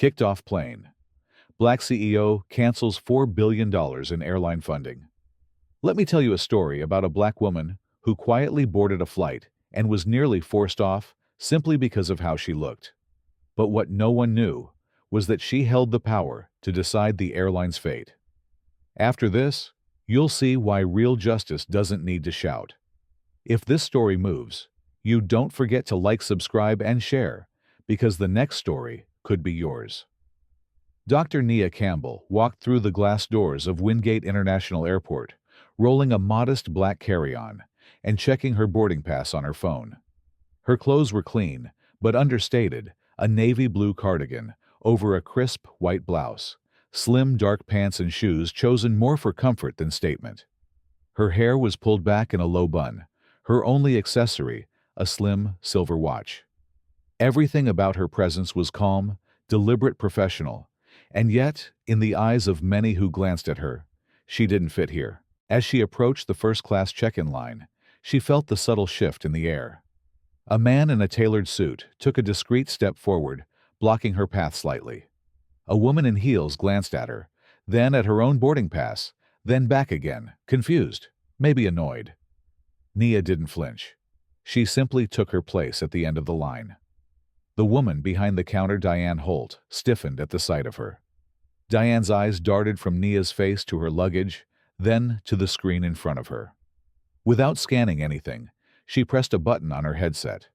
Kicked off plane. Black CEO cancels $4 billion in airline funding. Let me tell you a story about a black woman who quietly boarded a flight and was nearly forced off simply because of how she looked. But what no one knew was that she held the power to decide the airline's fate. After this, you'll see why real justice doesn't need to shout. If this story moves, you don't forget to like, subscribe, and share, because the next story could be yours. Dr. Nia Campbell walked through the glass doors of Wingate International Airport, rolling a modest black carry-on and checking her boarding pass on her phone. Her clothes were clean, but understated, a navy blue cardigan over a crisp white blouse, slim dark pants and shoes chosen more for comfort than statement. Her hair was pulled back in a low bun, her only accessory a slim silver watch. Everything about her presence was calm, deliberate, professional, and yet, in the eyes of many who glanced at her, she didn't fit here. As she approached the first-class check-in line, she felt the subtle shift in the air. A man in a tailored suit took a discreet step forward, blocking her path slightly. A woman in heels glanced at her, then at her own boarding pass, then back again, confused, maybe annoyed. Nia didn't flinch. She simply took her place at the end of the line. The woman behind the counter, Diane Holt, stiffened at the sight of her. Diane's eyes darted from Nia's face to her luggage, then to the screen in front of her. Without scanning anything, she pressed a button on her headset.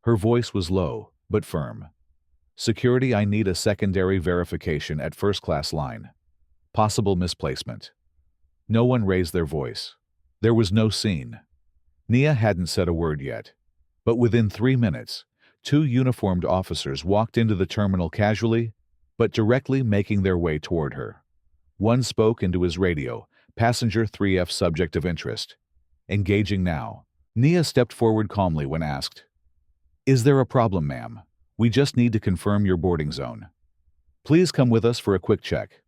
Her voice was low, but firm. "Security, I need a secondary verification at first-class line. Possible misplacement." No one raised their voice. There was no scene. Nia hadn't said a word yet, but within 3 minutes, 2 uniformed officers walked into the terminal casually, but directly, making their way toward her. One spoke into his radio, "Passenger 3F subject of interest. Engaging now." Nia stepped forward calmly when asked, "Is there a problem, ma'am? We just need to confirm your boarding zone. Please come with us for a quick check."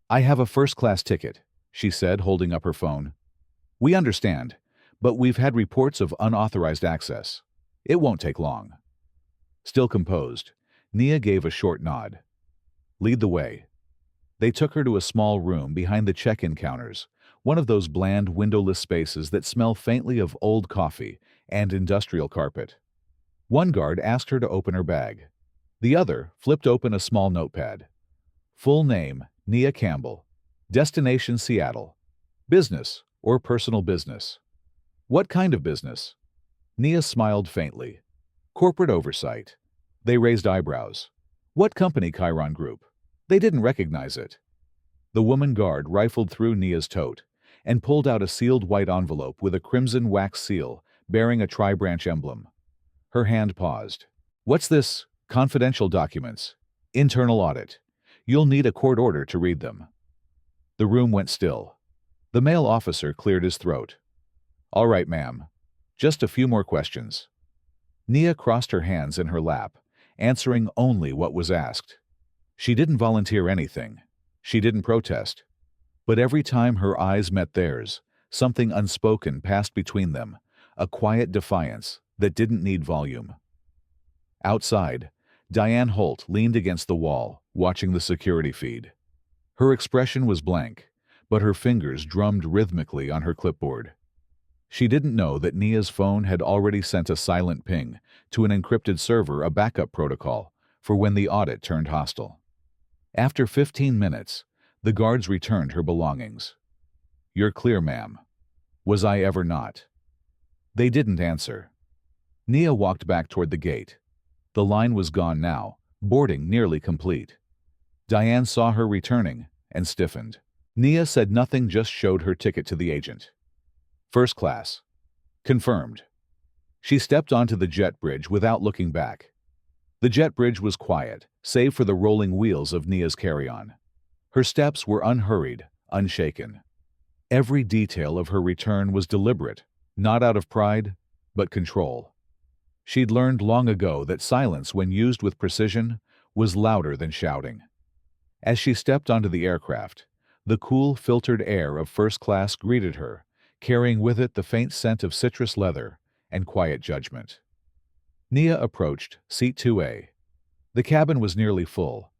"I have a first-class ticket," she said, holding up her phone. "We understand, but we've had reports of unauthorized access. It won't take long." Still composed, Nia gave a short nod. "Lead the way." They took her to a small room behind the check-in counters, one of those bland, windowless spaces that smell faintly of old coffee and industrial carpet. One guard asked her to open her bag. The other flipped open a small notepad. Full name, Nia Campbell. Destination, Seattle. Business or personal business? "What kind of business?" Nia smiled faintly. "Corporate oversight." They raised eyebrows. "What company?" Chiron Group. They didn't recognize it. The woman guard rifled through Nia's tote and pulled out a sealed white envelope with a crimson wax seal bearing a tri-branch emblem. Her hand paused. "What's this?" "Confidential documents. Internal audit. You'll need a court order to read them." The room went still. The male officer cleared his throat. "All right, ma'am. Just a few more questions." Nia crossed her hands in her lap, answering only what was asked. She didn't volunteer anything. She didn't protest. But every time her eyes met theirs, something unspoken passed between them, a quiet defiance that didn't need volume. Outside, Diane Holt leaned against the wall, watching the security feed. Her expression was blank, but her fingers drummed rhythmically on her clipboard. She didn't know that Nia's phone had already sent a silent ping to an encrypted server, a backup protocol, for when the audit turned hostile. After 15 minutes, the guards returned her belongings. "You're clear, ma'am." "Was I ever not?" They didn't answer. Nia walked back toward the gate. The line was gone now, boarding nearly complete. Diane saw her returning and stiffened. Nia said nothing, just showed her ticket to the agent. "First class." "Confirmed." She stepped onto the jet bridge without looking back. The jet bridge was quiet, save for the rolling wheels of Nia's carry-on. Her steps were unhurried, unshaken. Every detail of her return was deliberate, not out of pride, but control. She'd learned long ago that silence, when used with precision, was louder than shouting. As she stepped onto the aircraft, the cool, filtered air of first class greeted her, carrying with it the faint scent of citrus leather and quiet judgment. Nia approached seat 2A. The cabin was nearly full.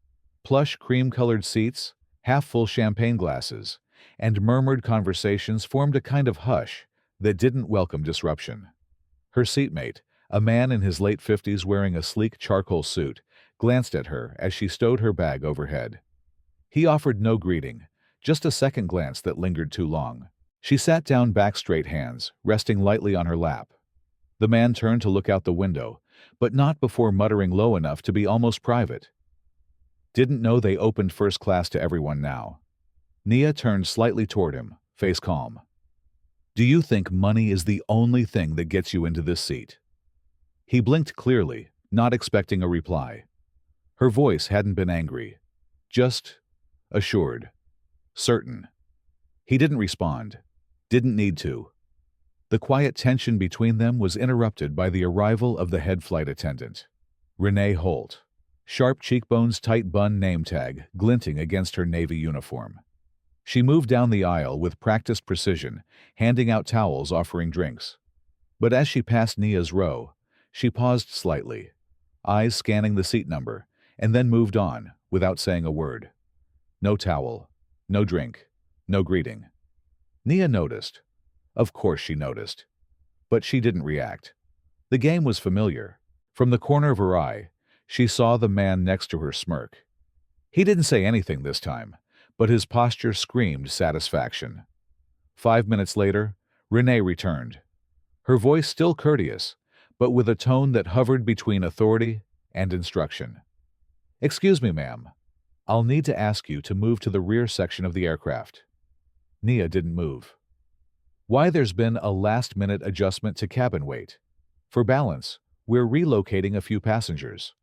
Plush cream-colored seats, half-full champagne glasses, and murmured conversations formed a kind of hush that didn't welcome disruption. Her seatmate, a man in his late 50s wearing a sleek charcoal suit, glanced at her as she stowed her bag overhead. He offered no greeting, just a second glance that lingered too long. She sat down, back straight, hands resting lightly on her lap. The man turned to look out the window, but not before muttering low enough to be almost private. Didn't know they opened first class to everyone now. Nia turned slightly toward him, face calm. Do you think money is the only thing that gets you into this seat? He blinked clearly, not expecting a reply. Her voice hadn't been angry, just assured, certain. He didn't respond, didn't need to. The quiet tension between them was interrupted by the arrival of the head flight attendant, Renee Holt. Sharp cheekbones, tight bun, name tag glinting against her Navy uniform. She moved down the aisle with practiced precision, handing out towels, offering drinks. But as she passed Nia's row, she paused slightly, eyes scanning the seat number, and then moved on, without saying a word. No towel, no drink, no greeting. Nia noticed. Of course she noticed. But she didn't react. The game was familiar. From the corner of her eye, she saw the man next to her smirk. He didn't say anything this time, but his posture screamed satisfaction. 5 minutes later, Renee returned. Her voice still courteous, but with a tone that hovered between authority and instruction. Excuse me, ma'am. I'll need to ask you to move to the rear section of the aircraft. Nia didn't move. Why, there's been a last-minute adjustment to cabin weight. For balance, we're relocating a few passengers.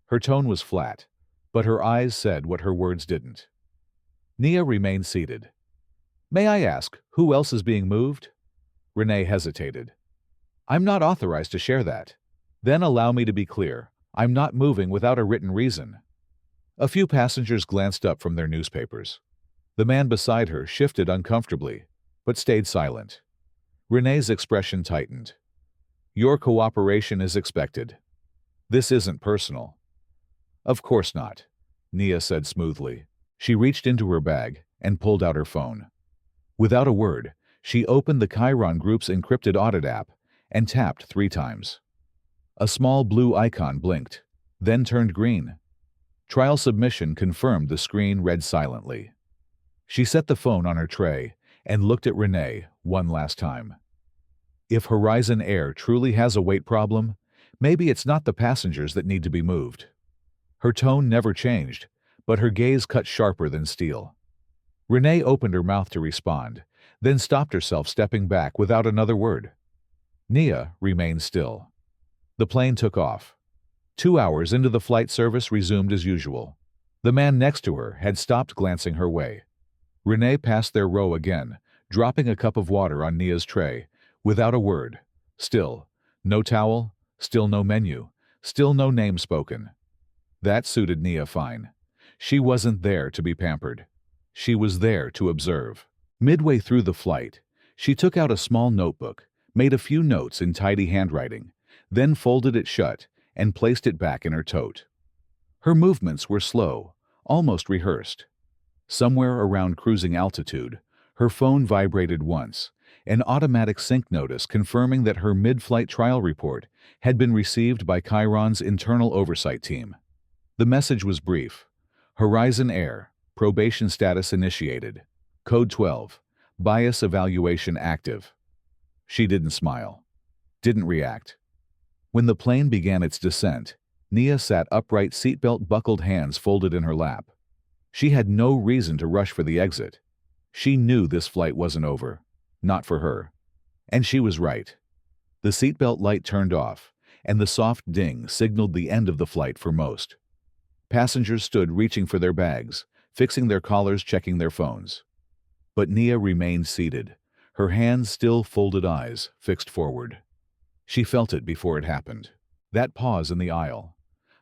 Her tone was flat, but her eyes said what her words didn't. Nia remained seated. May I ask, who else is being moved? Renee hesitated. I'm not authorized to share that. Then allow me to be clear. I'm not moving without a written reason. A few passengers glanced up from their newspapers. The man beside her shifted uncomfortably, but stayed silent. Renee's expression tightened. Your cooperation is expected. This isn't personal. Of course not, Nia said smoothly. She reached into her bag and pulled out her phone. Without a word, she opened the Chiron Group's encrypted audit app and tapped 3 times. A small blue icon blinked, then turned green. Trial submission confirmed. The screen read silently. She set the phone on her tray and looked at Renee one last time. If Horizon Air truly has a weight problem, maybe it's not the passengers that need to be moved. Her tone never changed, but her gaze cut sharper than steel. Renee opened her mouth to respond, then stopped herself, stepping back without another word. Nia remained still. The plane took off. 2 hours into the flight, service resumed as usual. The man next to her had stopped glancing her way. Renee passed their row again, dropping a cup of water on Nia's tray, without a word. Still, no towel, still no menu, still no name spoken. That suited Nia fine. She wasn't there to be pampered. She was there to observe. Midway through the flight, she took out a small notebook, made a few notes in tidy handwriting, then folded it shut and placed it back in her tote. Her movements were slow, almost rehearsed. Somewhere around cruising altitude, her phone vibrated once, an automatic sync notice confirming that her mid-flight trial report had been received by Chiron's internal oversight team. The message was brief. Horizon Air, probation status initiated. Code 12, bias evaluation active. She didn't smile. Didn't react. When the plane began its descent, Nia sat upright, seatbelt buckled, hands folded in her lap. She had no reason to rush for the exit. She knew this flight wasn't over. Not for her. And she was right. The seatbelt light turned off, and the soft ding signaled the end of the flight for most. Passengers stood reaching for their bags, fixing their collars, checking their phones. But Nia remained seated, her hands still folded, eyes fixed forward. She felt it before it happened. That pause in the aisle.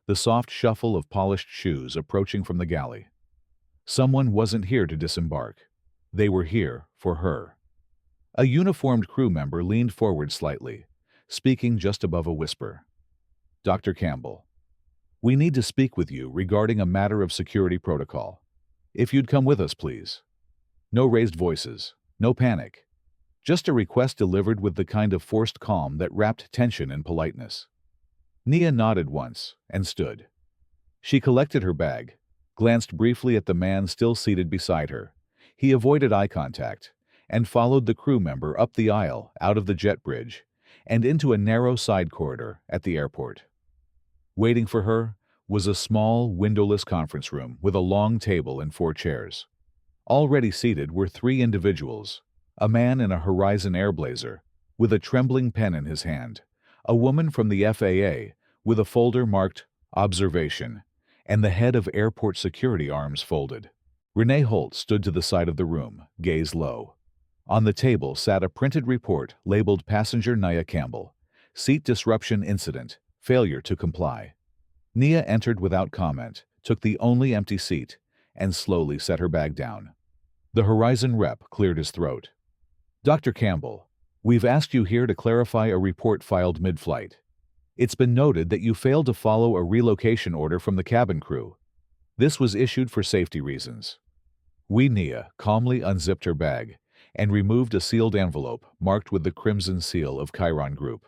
The soft shuffle of polished shoes approaching from the galley. Someone wasn't here to disembark. They were here for her. A uniformed crew member leaned forward slightly, speaking just above a whisper. Dr. Campbell. We need to speak with you regarding a matter of security protocol. If you'd come with us, please. No raised voices, no panic. Just a request delivered with the kind of forced calm that wrapped tension in politeness. Nia nodded once and stood. She collected her bag, glanced briefly at the man still seated beside her. He avoided eye contact and followed the crew member up the aisle out of the jet bridge and into a narrow side corridor at the airport. Waiting for her was a small, windowless conference room with a long table and 4 chairs. Already seated were 3 individuals: a man in a Horizon Air blazer with a trembling pen in his hand, a woman from the FAA with a folder marked Observation, and the head of airport security, arms folded. Renee Holt stood to the side of the room, gaze low. On the table sat a printed report labeled Passenger Nia Campbell, Seat Disruption Incident, Failure to Comply. Nia entered without comment, took the only empty seat, and slowly set her bag down. The Horizon rep cleared his throat. "Dr. Campbell, we've asked you here to clarify a report filed mid-flight. It's been noted that you failed to follow a relocation order from the cabin crew. This was issued for safety reasons." Nia calmly unzipped her bag and removed a sealed envelope marked with the crimson seal of Chiron Group.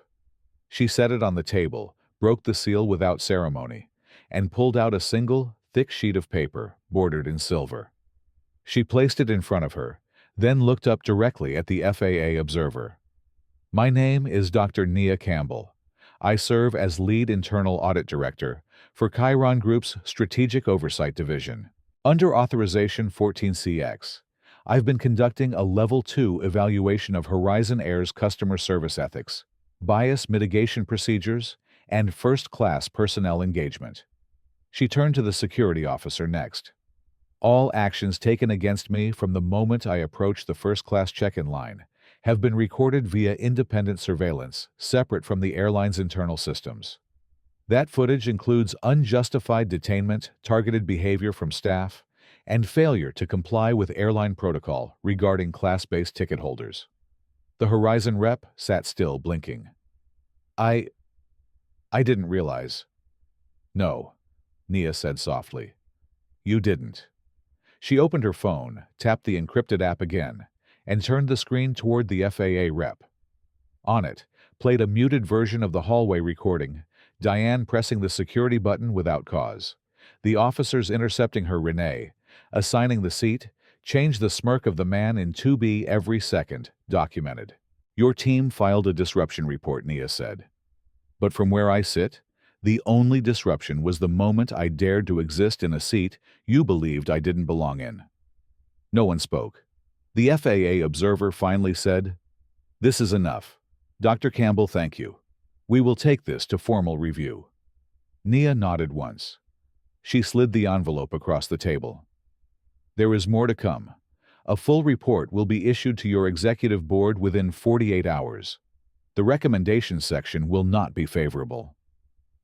She set it on the table, broke the seal without ceremony, and pulled out a single, thick sheet of paper bordered in silver. She placed it in front of her, then looked up directly at the FAA observer. "My name is Dr. Nia Campbell. I serve as Lead Internal Audit Director for Chiron Group's Strategic Oversight Division. Under Authorization 14CX, I've been conducting a Level 2 evaluation of Horizon Air's customer service ethics, bias mitigation procedures, and first-class personnel engagement." She turned to the security officer next. "All actions taken against me from the moment I approached the first-class check-in line have been recorded via independent surveillance, separate from the airline's internal systems. That footage includes unjustified detainment, targeted behavior from staff, and failure to comply with airline protocol regarding class-based ticket holders." The Horizon rep sat still, blinking. I didn't realize." "No," Nia said softly. "You didn't." She opened her phone, tapped the encrypted app again, and turned the screen toward the FAA rep. On it played a muted version of the hallway recording, Diane pressing the security button without cause, the officers intercepting her, Renee, assigning the seat, change the smirk of the man in 2B every second, documented. "Your team filed a disruption report," Nia said. "But from where I sit, the only disruption was the moment I dared to exist in a seat you believed I didn't belong in." No one spoke. The FAA observer finally said, "This is enough. Dr. Campbell, thank you. We will take this to formal review." Nia nodded once. She slid the envelope across the table. "There is more to come. A full report will be issued to your executive board within 48 hours. The recommendations section will not be favorable."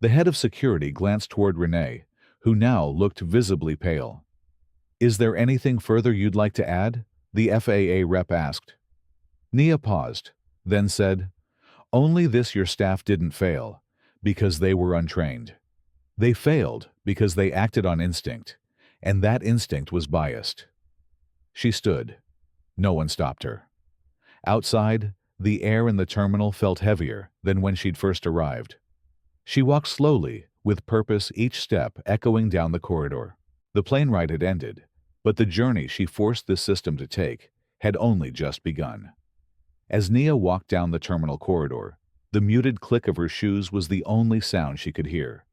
The head of security glanced toward Renee, who now looked visibly pale. "Is there anything further you'd like to add?" the FAA rep asked. Nia paused, then said, "Only this: your staff didn't fail because they were untrained. They failed because they acted on instinct, and that instinct was biased." She stood. No one stopped her. Outside, the air in the terminal felt heavier than when she'd first arrived. She walked slowly, with purpose, each step echoing down the corridor. The plane ride had ended, but the journey she forced the system to take had only just begun. As Nia walked down the terminal corridor, the muted click of her shoes was the only sound she could hear.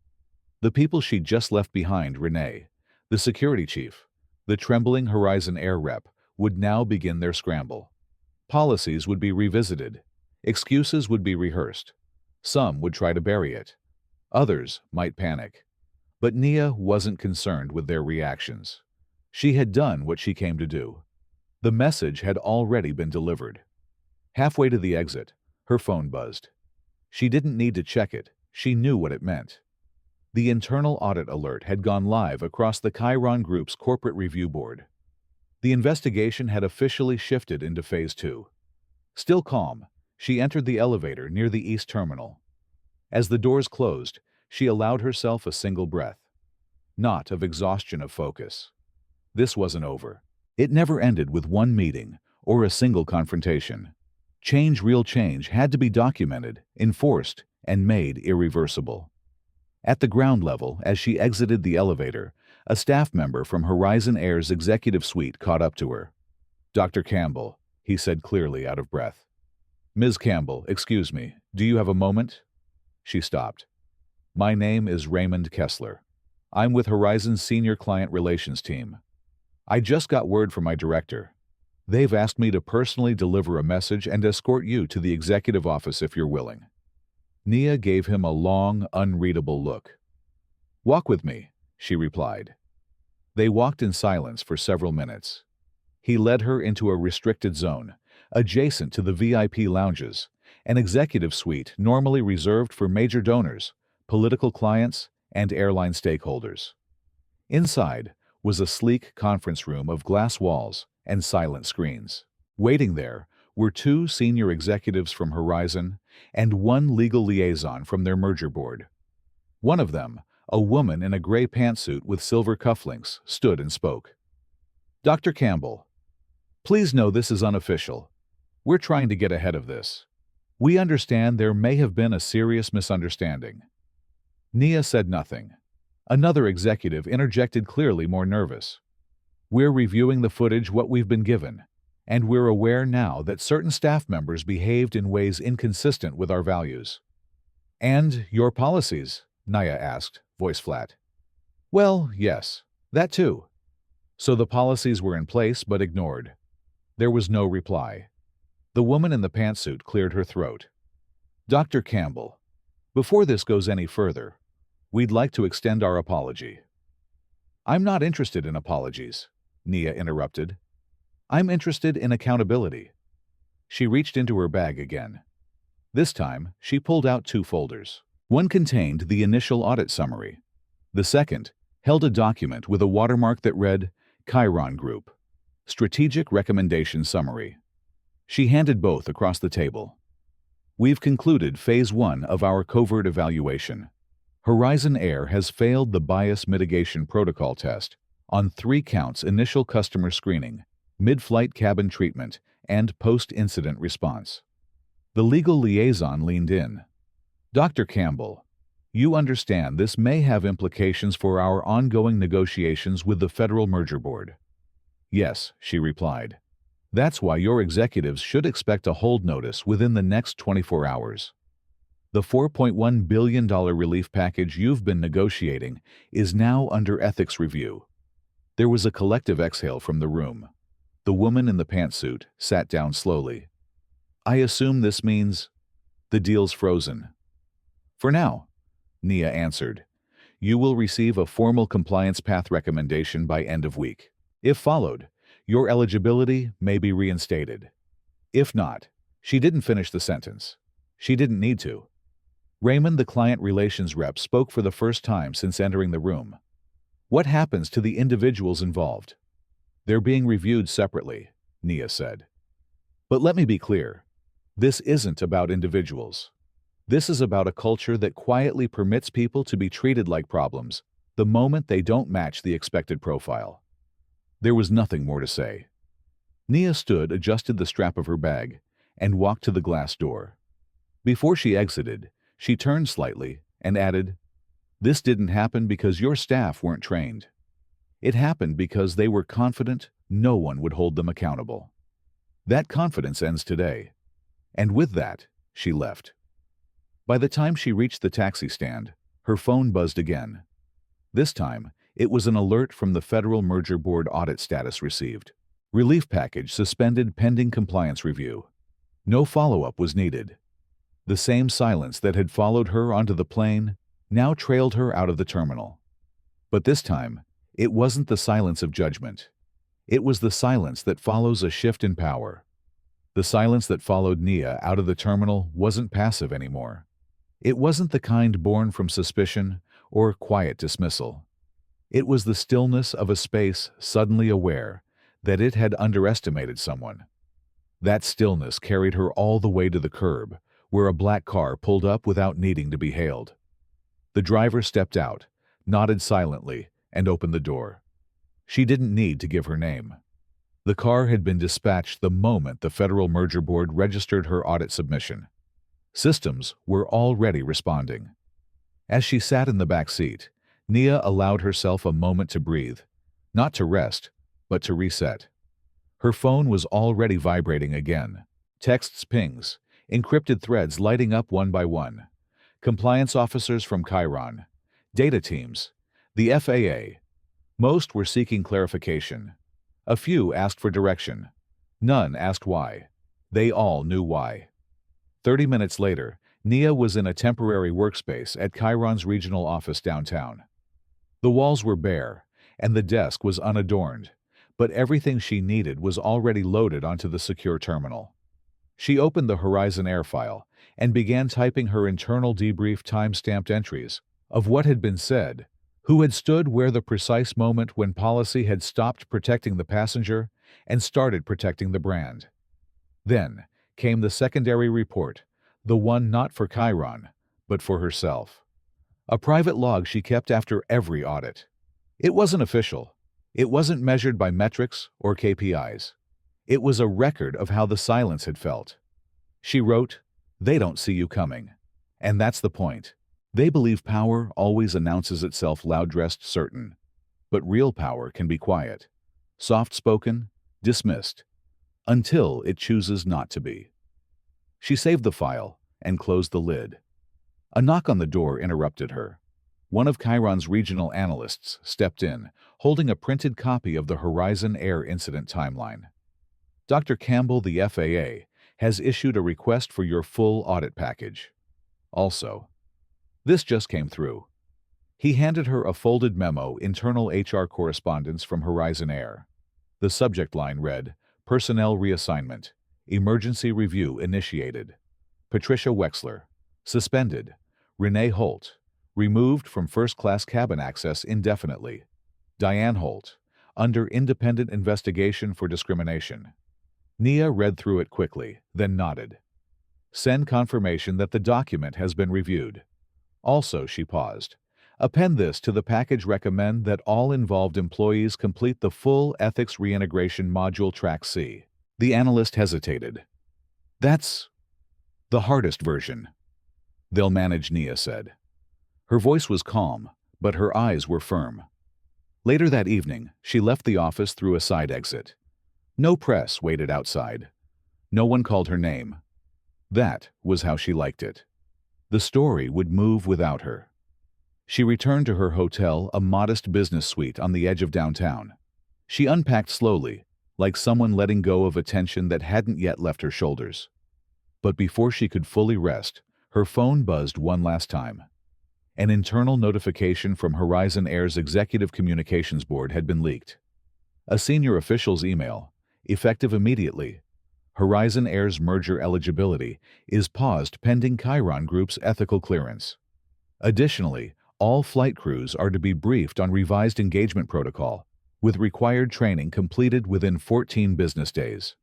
The people she'd just left behind, Renee, the security chief, the trembling Horizon Air rep, would now begin their scramble. Policies would be revisited. Excuses would be rehearsed. Some would try to bury it. Others might panic. But Nia wasn't concerned with their reactions. She had done what she came to do. The message had already been delivered. Halfway to the exit, her phone buzzed. She didn't need to check it. She knew what it meant. The internal audit alert had gone live across the Chiron Group's corporate review board. The investigation had officially shifted into Phase 2. Still calm, she entered the elevator near the East Terminal. As the doors closed, She allowed herself a single breath, not of exhaustion of focus. This wasn't over. It never ended with one meeting or a single confrontation. Real change had to be documented, enforced, and made irreversible. At the ground level, as she exited the elevator, a staff member from Horizon Air's executive suite caught up to her. "Dr. Campbell," he said clearly, out of breath. "Ms. Campbell, excuse me, do you have a moment?" She stopped. "My name is Raymond Kessler. I'm with Horizon's Senior Client Relations team. I just got word from my director. They've asked me to personally deliver a message and escort you to the executive office if you're willing." Nia gave him a long, unreadable look. "Walk with me," she replied. They walked in silence for several minutes. He led her into a restricted zone, adjacent to the VIP lounges, an executive suite normally reserved for major donors, political clients, and airline stakeholders. Inside was a sleek conference room of glass walls and silent screens. Waiting there were two senior executives from Horizon and one legal liaison from their merger board. One of them, a woman in a gray pantsuit with silver cufflinks, stood and spoke. "Dr. Campbell, please know this is unofficial. We're trying to get ahead of this. We understand there may have been a serious misunderstanding." Nia said nothing. Another executive interjected, clearly more nervous. "We're reviewing the footage what we've been given, and we're aware now that certain staff members behaved in ways inconsistent with our values." "And your policies?" Nia asked, voice flat. "Well, yes, that too." So the policies were in place but ignored. There was no reply. The woman in the pantsuit cleared her throat. "Dr. Campbell, before this goes any further, we'd like to extend our apology." "I'm not interested in apologies," Nia interrupted. "I'm interested in accountability." She reached into her bag again. This time, she pulled out two folders. One contained the initial audit summary. The second held a document with a watermark that read, "Chiron Group, Strategic Recommendation Summary." She handed both across the table. "We've concluded Phase 1 of our covert evaluation. Horizon Air has failed the bias mitigation protocol test on 3 counts: initial customer screening, mid-flight cabin treatment, and post-incident response." The legal liaison leaned in. "Dr. Campbell, you understand this may have implications for our ongoing negotiations with the Federal Merger Board." "Yes," she replied. "That's why your executives should expect a hold notice within the next 24 hours. The $4.1 billion relief package you've been negotiating is now under ethics review." There was a collective exhale from the room. The woman in the pantsuit sat down slowly. "I assume this means the deal's frozen." "For now," Nia answered. "You will receive a formal compliance path recommendation by end of week. If followed, your eligibility may be reinstated. If not," she didn't finish the sentence. She didn't need to. Raymond, the client relations rep, spoke for the first time since entering the room. "What happens to the individuals involved?" "They're being reviewed separately," Nia said. "But let me be clear. This isn't about individuals. This is about a culture that quietly permits people to be treated like problems the moment they don't match the expected profile." There was nothing more to say. Nia stood, adjusted the strap of her bag, and walked to the glass door. Before she exited, she turned slightly and added, "This didn't happen because your staff weren't trained. It happened because they were confident no one would hold them accountable. That confidence ends today." And with that, she left. By the time she reached the taxi stand, her phone buzzed again. This time, it was an alert from the Federal Merger Board. Audit status received. Relief package suspended pending compliance review. No follow-up was needed. The same silence that had followed her onto the plane now trailed her out of the terminal. But this time, it wasn't the silence of judgment. It was the silence that follows a shift in power. The silence that followed Nia out of the terminal wasn't passive anymore. It wasn't the kind born from suspicion or quiet dismissal. It was the stillness of a space suddenly aware that it had underestimated someone. That stillness carried her all the way to the curb, where a black car pulled up without needing to be hailed. The driver stepped out, nodded silently, and opened the door. She didn't need to give her name. The car had been dispatched the moment the Federal Merger Board registered her audit submission. Systems were already responding. As she sat in the back seat, Nia allowed herself a moment to breathe, not to rest, but to reset. Her phone was already vibrating again. Texts, pings, encrypted threads lighting up one by one. Compliance officers from Chiron, data teams, the FAA. Most were seeking clarification. A few asked for direction. None asked why. They all knew why. 30 minutes later, Nia was in a temporary workspace at Chiron's regional office downtown. The walls were bare, and the desk was unadorned, but everything she needed was already loaded onto the secure terminal. She opened the Horizon Air file and began typing her internal debrief time-stamped entries of what had been said, who had stood where the precise moment when policy had stopped protecting the passenger and started protecting the brand. Then came the secondary report, the one not for Chiron, but for herself. A private log she kept after every audit. It wasn't official. It wasn't measured by metrics or KPIs. It was a record of how the silence had felt. She wrote, "They don't see you coming. And that's the point. They believe power always announces itself loud-dressed certain. But real power can be quiet, soft-spoken, dismissed, until it chooses not to be." She saved the file and closed the lid. A knock on the door interrupted her. One of Chiron's regional analysts stepped in, holding a printed copy of the Horizon Air incident timeline. "Dr. Campbell, the FAA, has issued a request for your full audit package. Also, this just came through." He handed her a folded memo, internal HR correspondence from Horizon Air. The subject line read, "Personnel reassignment. Emergency review initiated. Patricia Wexler, suspended. Renee Holt, removed from first-class cabin access indefinitely. Diane Holt, under independent investigation for discrimination." Nia read through it quickly, then nodded. "Send confirmation that the document has been reviewed. Also," she paused, "append this to the package. Recommend that all involved employees complete the full Ethics Reintegration Module Track C." The analyst hesitated. "That's the hardest version." "They'll manage," Nia said. Her voice was calm, but her eyes were firm. Later that evening, she left the office through a side exit. No press waited outside. No one called her name. That was how she liked it. The story would move without her. She returned to her hotel, a modest business suite on the edge of downtown. She unpacked slowly, like someone letting go of a tension that hadn't yet left her shoulders. But before she could fully rest, her phone buzzed one last time. An internal notification from Horizon Air's Executive Communications Board had been leaked. A senior official's email, effective immediately. Horizon Air's merger eligibility is paused pending Chiron Group's ethical clearance. Additionally, all flight crews are to be briefed on revised engagement protocol, with required training completed within 14 business days.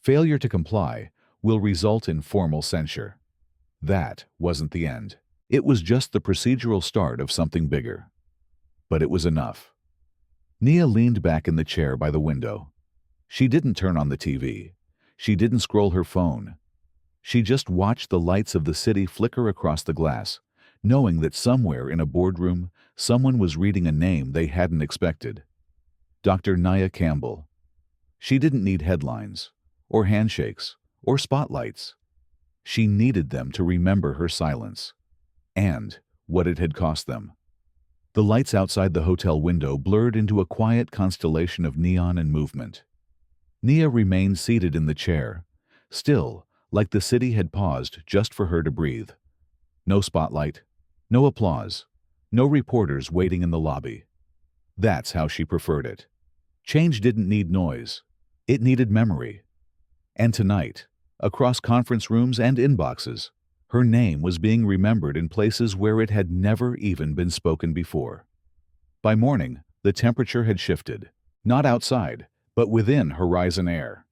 Failure to comply will result in formal censure. That wasn't the end. It was just the procedural start of something bigger. But it was enough. Nia leaned back in the chair by the window. She didn't turn on the TV. She didn't scroll her phone. She just watched the lights of the city flicker across the glass, knowing that somewhere in a boardroom, someone was reading a name they hadn't expected. Dr. Nia Campbell. She didn't need headlines, or handshakes, or spotlights. She needed them to remember her silence, and what it had cost them. The lights outside the hotel window blurred into a quiet constellation of neon and movement. Nia remained seated in the chair, still, like the city had paused just for her to breathe. No spotlight, no applause, no reporters waiting in the lobby. That's how she preferred it. Change didn't need noise. It needed memory. And tonight, across conference rooms and inboxes, her name was being remembered in places where it had never even been spoken before. By morning, the temperature had shifted, not outside, but within Horizon Air.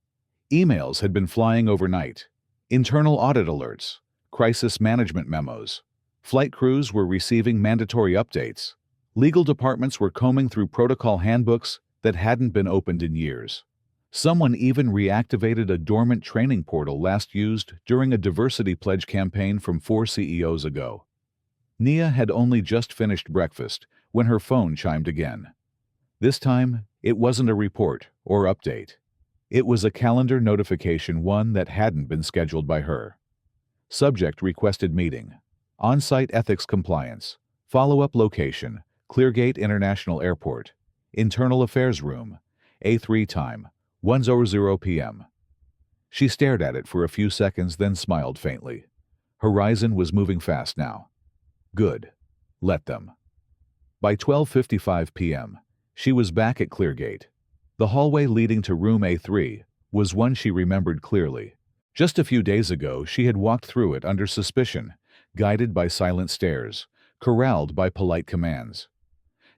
Emails had been flying overnight, internal audit alerts, crisis management memos, Flight crews were receiving mandatory updates. Legal departments were combing through protocol handbooks that hadn't been opened in years. Someone even reactivated a dormant training portal last used during a diversity pledge campaign from 4 CEOs ago. Nia had only just finished breakfast when her phone chimed again. This time, it wasn't a report or update. It was a calendar notification, one that hadn't been scheduled by her. Subject: requested meeting. On-site ethics compliance. Follow-up location: Cleargate International Airport. Internal Affairs Room. A3 time: 1:00 p.m. She stared at it for a few seconds, then smiled faintly. Horizon was moving fast now. Good. Let them. By 12:55 p.m., she was back at Cleargate. The hallway leading to room A3 was one she remembered clearly. Just a few days ago, she had walked through it under suspicion, guided by silent stares, corralled by polite commands.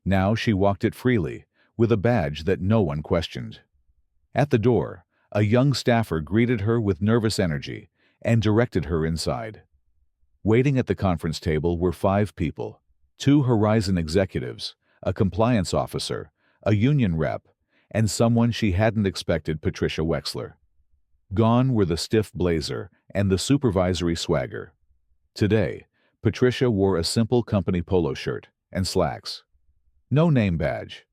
Now she walked it freely, with a badge that no one questioned. At the door, a young staffer greeted her with nervous energy and directed her inside. Waiting at the conference table were 5 people: 2 Horizon executives, a compliance officer, a union rep, and someone she hadn't expected, Patricia Wexler. Gone were the stiff blazer and the supervisory swagger. Today, Patricia wore a simple company polo shirt and slacks. No name badge.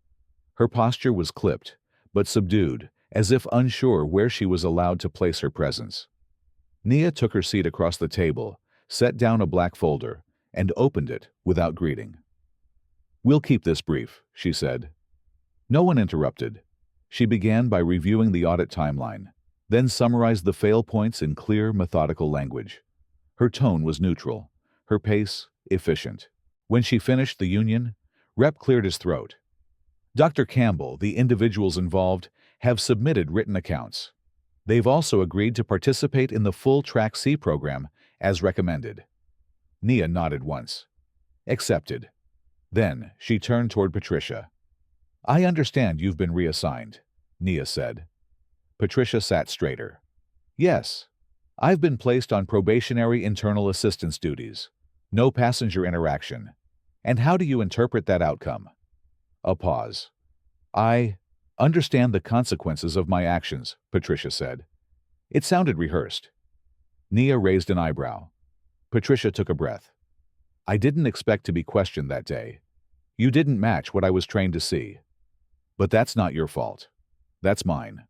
Her posture was clipped, but subdued, as if unsure where she was allowed to place her presence. Nia took her seat across the table, set down a black folder, and opened it without greeting. "We'll keep this brief," she said. No one interrupted. She began by reviewing the audit timeline, then summarized the fail points in clear, methodical language. Her tone was neutral, her pace efficient. When she finished the union, Rep cleared his throat. "Dr. Campbell, the individuals involved, have submitted written accounts. They've also agreed to participate in the full Track C program as recommended." Nia nodded once. "Accepted." Then she turned toward Patricia. "I understand you've been reassigned," Nia said. Patricia sat straighter. "Yes. I've been placed on probationary internal assistance duties. No passenger interaction. And how do you interpret that outcome?" A pause. "I understand the consequences of my actions," Patricia said. It sounded rehearsed. Nia raised an eyebrow. Patricia took a breath. "I didn't expect to be questioned that day. You didn't match what I was trained to see. But that's not your fault. That's mine.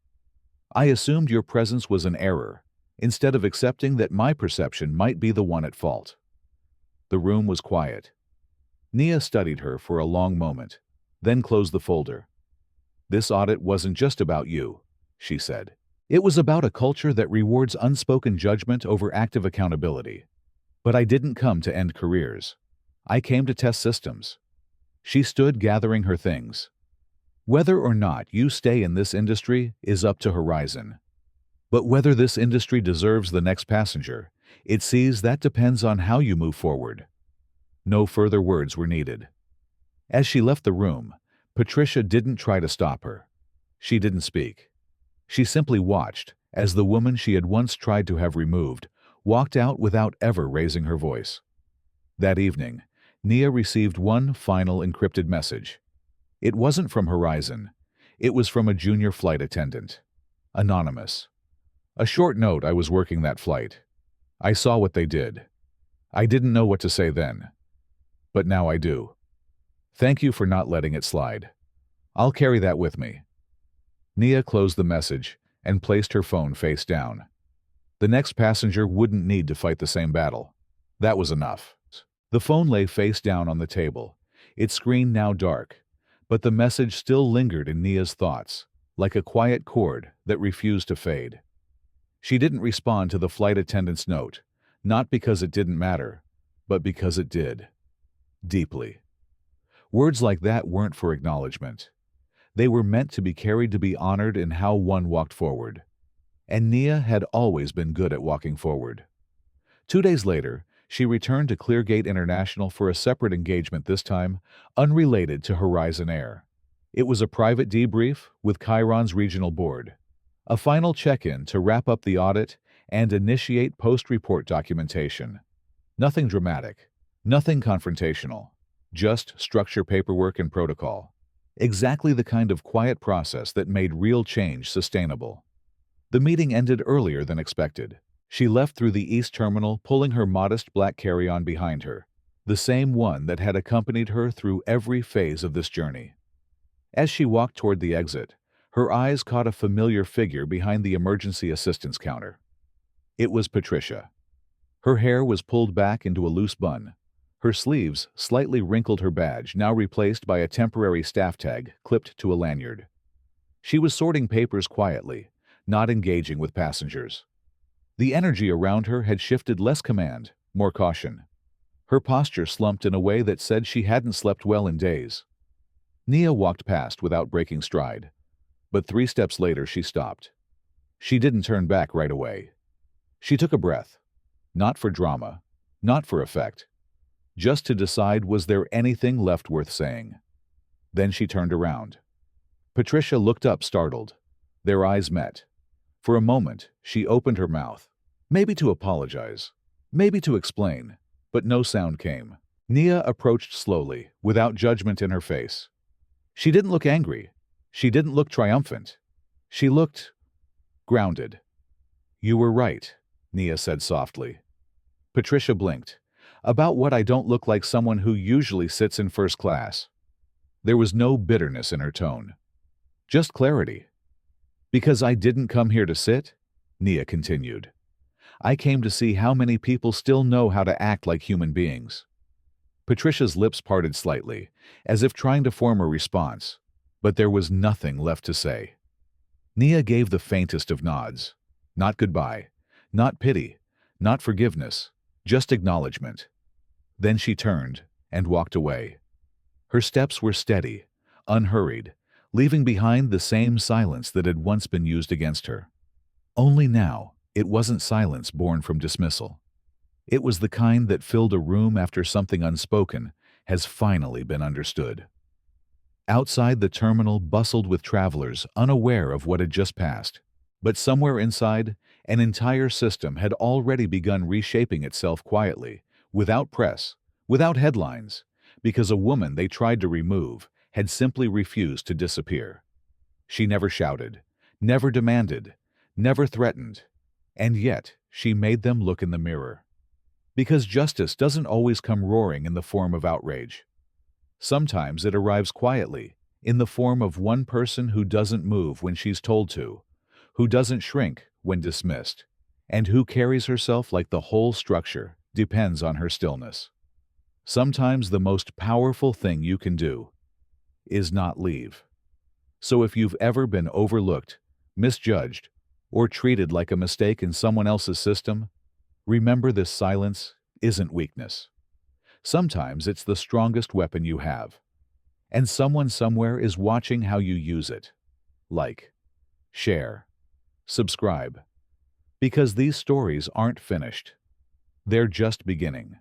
I assumed your presence was an error, instead of accepting that my perception might be the one at fault." The room was quiet. Nia studied her for a long moment, then closed the folder. "This audit wasn't just about you," she said. "It was about a culture that rewards unspoken judgment over active accountability. But I didn't come to end careers. I came to test systems." She stood gathering her things. "Whether or not you stay in this industry is up to Horizon. But whether this industry deserves the next passenger, it sees that depends on how you move forward." No further words were needed. As she left the room, Patricia didn't try to stop her. She didn't speak. She simply watched as the woman she had once tried to have removed walked out without ever raising her voice. That evening, Nia received one final encrypted message. It wasn't from Horizon. It was from a junior flight attendant. Anonymous. "A short note: I was working that flight. I saw what they did. I didn't know what to say then. But now I do. Thank you for not letting it slide. I'll carry that with me." Nia closed the message and placed her phone face down. The next passenger wouldn't need to fight the same battle. That was enough. The phone lay face down on the table, its screen now dark, but the message still lingered in Nia's thoughts, like a quiet chord that refused to fade. She didn't respond to the flight attendant's note, not because it didn't matter, but because it did. Deeply. Words like that weren't for acknowledgement. They were meant to be carried, to be honored in how one walked forward. And Nia had always been good at walking forward. 2 days later, she returned to Cleargate International for a separate engagement, this time unrelated to Horizon Air. It was a private debrief with Chiron's regional board, a final check-in to wrap up the audit and initiate post-report documentation. Nothing dramatic, Nothing confrontational, just structure, paperwork, and protocol. Exactly the kind of quiet process that made real change sustainable. The meeting ended earlier than expected. She left through the east terminal, pulling her modest black carry-on behind her, the same one that had accompanied her through every phase of this journey. As she walked toward the exit, her eyes caught a familiar figure behind the emergency assistance counter. It was Patricia. Her hair was pulled back into a loose bun. Her sleeves slightly wrinkled, her badge now replaced by a temporary staff tag clipped to a lanyard. She was sorting papers quietly, not engaging with passengers. The energy around her had shifted, less command, more caution. Her posture slumped in a way that said she hadn't slept well in days. Nia walked past without breaking stride, but 3 steps later she stopped. She didn't turn back right away. She took a breath, not for drama, not for effect, just to decide, was there anything left worth saying? Then she turned around. Patricia looked up, startled. Their eyes met. For a moment, she opened her mouth, maybe to apologize, maybe to explain, but no sound came. Nia approached slowly, without judgment in her face. She didn't look angry. She didn't look triumphant. She looked grounded. "You were right," Nia said softly. Patricia blinked. "About what? I don't look like someone who usually sits in first class." There was no bitterness in her tone, just clarity. "Because I didn't come here to sit," Nia continued. "I came to see how many people still know how to act like human beings." Patricia's lips parted slightly, as if trying to form a response, but there was nothing left to say. Nia gave the faintest of nods. Not goodbye, not pity, not forgiveness, just acknowledgement. Then she turned and walked away. Her steps were steady, unhurried, leaving behind the same silence that had once been used against her. Only now, it wasn't silence born from dismissal. It was the kind that filled a room after something unspoken has finally been understood. Outside, the terminal bustled with travelers unaware of what had just passed. But somewhere inside, an entire system had already begun reshaping itself quietly, without press, without headlines, because a woman they tried to remove had simply refused to disappear. She never shouted, never demanded, never threatened, and yet she made them look in the mirror. Because justice doesn't always come roaring in the form of outrage. Sometimes it arrives quietly, in the form of one person who doesn't move when she's told to, who doesn't shrink when dismissed, and who carries herself like the whole structure depends on her stillness. Sometimes the most powerful thing you can do is not leave. So if you've ever been overlooked, misjudged, or treated like a mistake in someone else's system, remember this: silence isn't weakness. Sometimes it's the strongest weapon you have. And someone somewhere is watching how you use it. Like, share, subscribe. Because these stories aren't finished. They're just beginning.